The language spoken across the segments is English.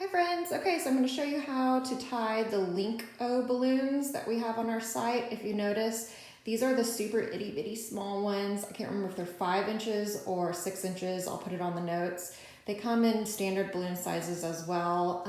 Hi friends, okay, so I'm going to show you how to tie the Link-O balloons that we have on our site. If you notice, these are the super itty bitty small ones. I can't remember if they're 5 inches or 6 inches. I'll put it on the notes. They come in standard balloon sizes as well,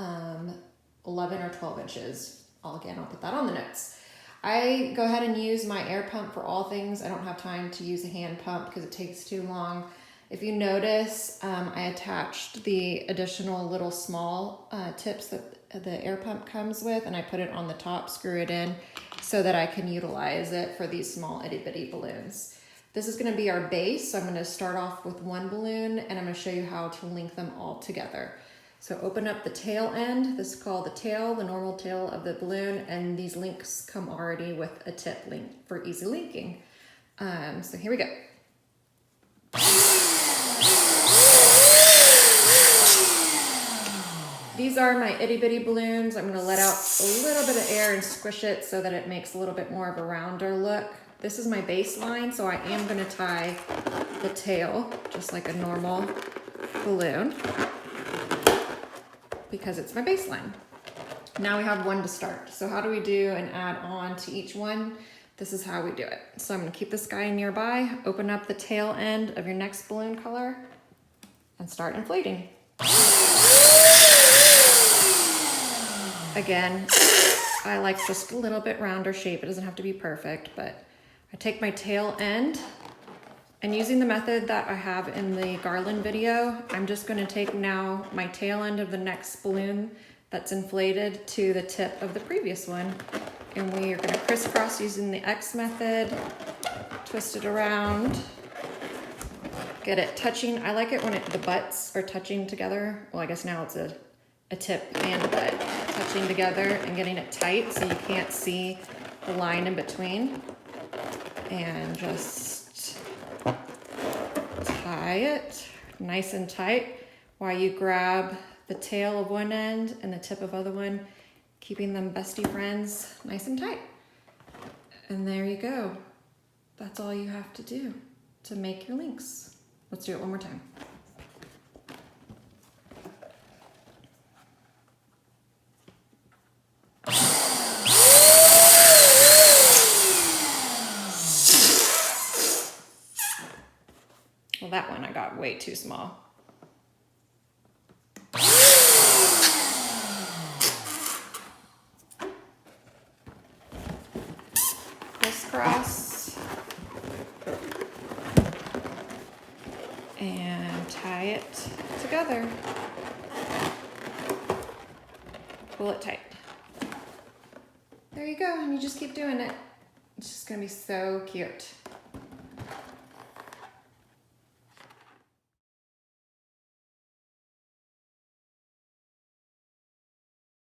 11 or 12 inches. I'll put that on the notes. I go ahead and use my air pump for all things. I don't have time to use a hand pump because it takes too long. If you notice, I attached the additional little small tips that the air pump comes with, and I put it on the top, screw it in, so that I can utilize it for these small itty bitty balloons. This is gonna be our base, so I'm gonna start off with one balloon, and I'm gonna show you how to link them all together. So open up the tail end. This is called the tail, the normal tail of the balloon, and these links come already with a tip link for easy linking. So here we go. These are my itty bitty balloons. I'm gonna let out a little bit of air and squish it so that it makes a little bit more of a rounder look. This is my baseline, so I am gonna tie the tail just like a normal balloon because it's my baseline. Now we have one to start. So how do we do an add on to each one? This is how we do it. So I'm gonna keep this guy nearby, open up the tail end of your next balloon color, and start inflating. Again, I like just a little bit rounder shape. It doesn't have to be perfect, but I take my tail end, and using the method that I have in the Garland video, I'm just gonna take now my tail end of the next balloon that's inflated to the tip of the previous one. And we are gonna crisscross using the X method, twist it around, get it touching. I like it when the butts are touching together. Well, I guess now it's a tip and a butt touching together and getting it tight so you can't see the line in between. And just tie it nice and tight while you grab the tail of one end and the tip of other one, keeping them bestie friends nice and tight. And there you go. That's all you have to do to make your links. Let's do it one more time. Well, that one I got way too small. Crisscross and tie it together. Pull it tight. There you go, and you just keep doing it. It's just gonna be so cute.